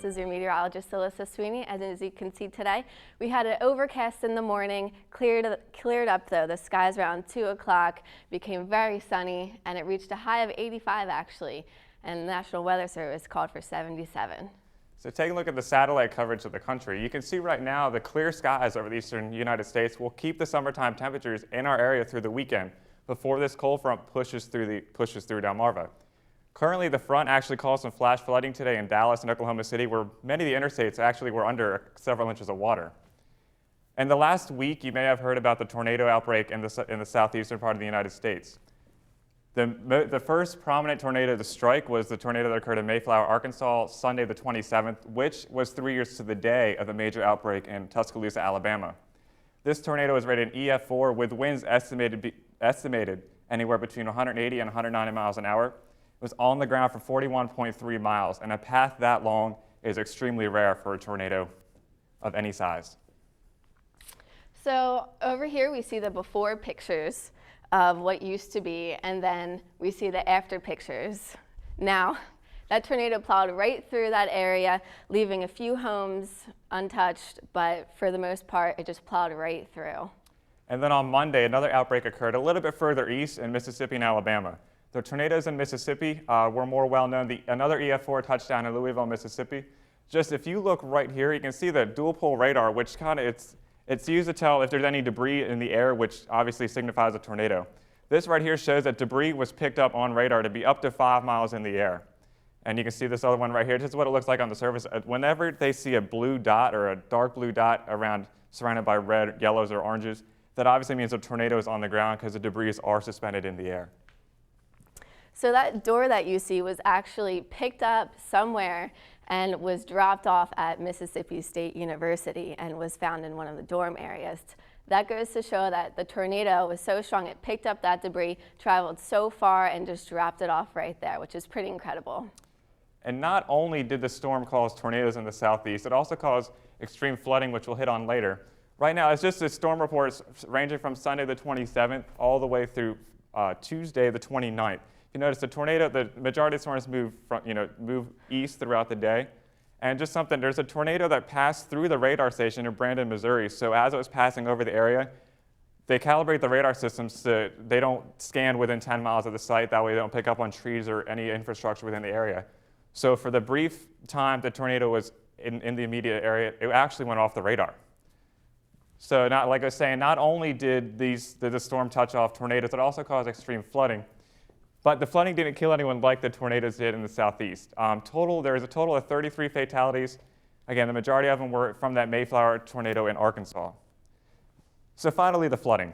This is your meteorologist, Alyssa Sweeney. And as you can see today, we had an overcast in the morning, cleared up though. The skies around 2 o'clock became very sunny, and it reached a high of 85 actually, and the National Weather Service called for 77. So taking a look at the satellite coverage of the country, you can see right now the clear skies over the eastern United States will keep the summertime temperatures in our area through the weekend before this cold front pushes through Delmarva. Currently, the front actually caused some flash flooding today in Dallas and Oklahoma City, where many of the interstates actually were under several inches of water. And the last week, you may have heard about the tornado outbreak in the southeastern part of the United States. The first prominent tornado to strike was the tornado that occurred in Mayflower, Arkansas, Sunday the 27th, which was 3 years to the day of the major outbreak in Tuscaloosa, Alabama. This tornado was rated an EF4 with winds estimated anywhere between 180 and 190 miles an hour. It was on the ground for 41.3 miles, and a path that long is extremely rare for a tornado of any size. So over here we see the before pictures of what used to be, and then we see the after pictures. Now, that tornado plowed right through that area, leaving a few homes untouched, but for the most part, it just plowed right through. And then on Monday, another outbreak occurred a little bit further east in Mississippi and Alabama. The tornadoes in Mississippi were more well known. Another EF4 touchdown in Louisville, Mississippi. Just if you look right here, you can see the dual pole radar, which it's used to tell if there's any debris in the air, which obviously signifies a tornado. This right here shows that debris was picked up on radar to be up to 5 miles in the air. And you can see this other one right here. This is what it looks like on the surface. Whenever they see a blue dot or a dark blue dot around surrounded by red, yellows, or oranges, that obviously means a tornado is on the ground because the debris are suspended in the air. So that door that you see was actually picked up somewhere and was dropped off at Mississippi State University and was found in one of the dorm areas. That goes to show that the tornado was so strong it picked up that debris, traveled so far, and just dropped it off right there, which is pretty incredible. And not only did the storm cause tornadoes in the southeast, it also caused extreme flooding, which we'll hit on later. Right now, it's just the storm reports ranging from Sunday the 27th all the way through Tuesday the 29th. You notice the majority of storms move east throughout the day. And just something, there's a tornado that passed through the radar station in Brandon, Missouri. So as it was passing over the area, they calibrate the radar systems so they don't scan within 10 miles of the site. That way they don't pick up on trees or any infrastructure within the area. So for the brief time the tornado was in the immediate area, it actually went off the radar. So like I was saying, not only did the storm touch off tornadoes, it also caused extreme flooding. But the flooding didn't kill anyone like the tornadoes did in the southeast. There was a total of 33 fatalities. Again, the majority of them were from that Mayflower tornado in Arkansas. So finally, the flooding.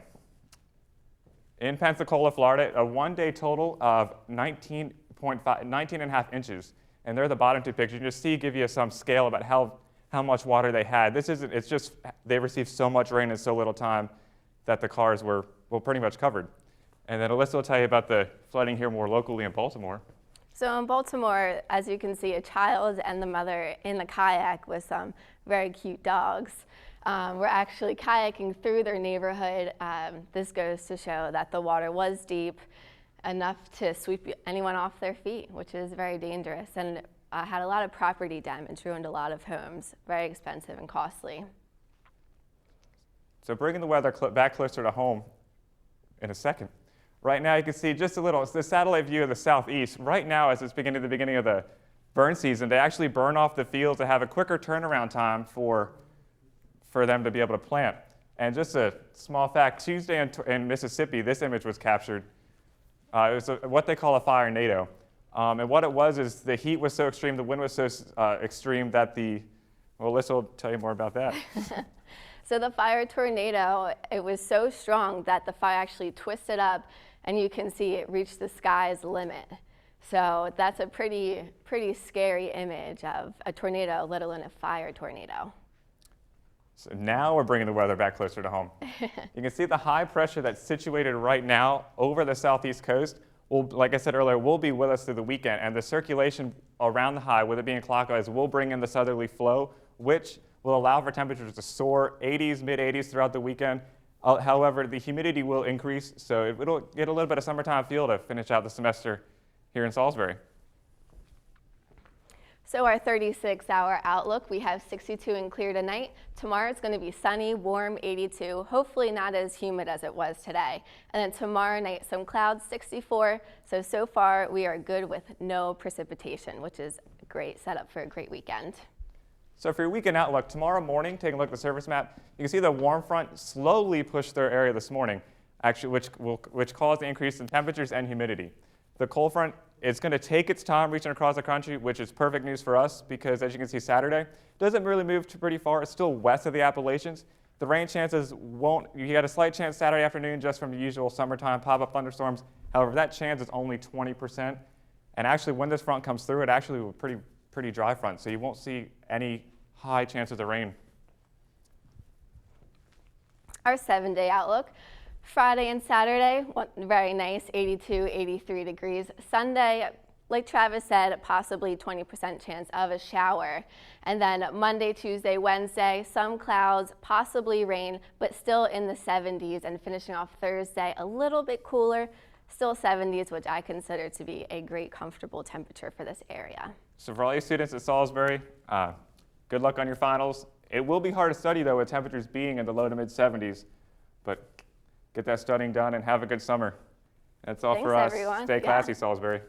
In Pensacola, Florida, a one-day total of 19.5 inches. And they're the bottom two pictures. You just give you some scale about how much water they had. It's just they received so much rain in so little time that the cars were pretty much covered. And then Alyssa will tell you about the flooding here more locally in Baltimore. So in Baltimore, as you can see, a child and the mother in the kayak with some very cute dogs were actually kayaking through their neighborhood. This goes to show that the water was deep enough to sweep anyone off their feet, which is very dangerous, and had a lot of property damage, ruined a lot of homes, very expensive and costly. So bringing the weather back closer to home in a second. Right now you can see just a little, it's the satellite view of the southeast. Right now, as it's the beginning of the burn season, they actually burn off the fields to have a quicker turnaround time for them to be able to plant. And just a small fact, Tuesday in Mississippi, this image was captured. It was what they call a fire NATO. And what it was is the heat was so extreme, the wind was so extreme that Alyssa will tell you more about that. So the fire tornado, it was so strong that the fire actually twisted up, and you can see it reached the sky's limit. So that's a pretty scary image of a tornado, let alone a fire tornado. So now we're bringing the weather back closer to home. You can see the high pressure that's situated right now over the southeast coast, like I said earlier, will be with us through the weekend. And the circulation around the high, with it being clockwise, will bring in the southerly flow, which will allow for temperatures to soar 80s, mid-80s throughout the weekend. However, the humidity will increase, so it'll get a little bit of summertime feel to finish out the semester here in Salisbury. So our 36-hour outlook, we have 62 and clear tonight. Tomorrow it's going to be sunny, warm, 82, hopefully not as humid as it was today. And then tomorrow night, some clouds, 64. So far we are good with no precipitation, which is a great setup for a great weekend. So for your weekend outlook, tomorrow morning, taking a look at the surface map, you can see the warm front slowly push their area this morning, actually, which caused the increase in temperatures and humidity. The cold front is going to take its time reaching across the country, which is perfect news for us because, as you can see, Saturday doesn't really move too pretty far. It's still west of the Appalachians. The rain chances won't, you had a slight chance Saturday afternoon just from the usual summertime pop-up thunderstorms. However, that chance is only 20%. And actually, when this front comes through, it actually will be pretty dry front, so you won't see any high chances of rain. Our 7-day outlook. Friday and Saturday, very nice, 82, 83 degrees. Sunday, like Travis said, possibly 20% chance of a shower. And then Monday, Tuesday, Wednesday, some clouds, possibly rain, but still in the 70s. And finishing off Thursday, a little bit cooler, still 70s, which I consider to be a great comfortable temperature for this area. So for all you students at Salisbury, good luck on your finals. It will be hard to study, though, with temperatures being in the low to mid 70s. But get that studying done and have a good summer. That's all for us. Everyone. Stay classy, Salisbury.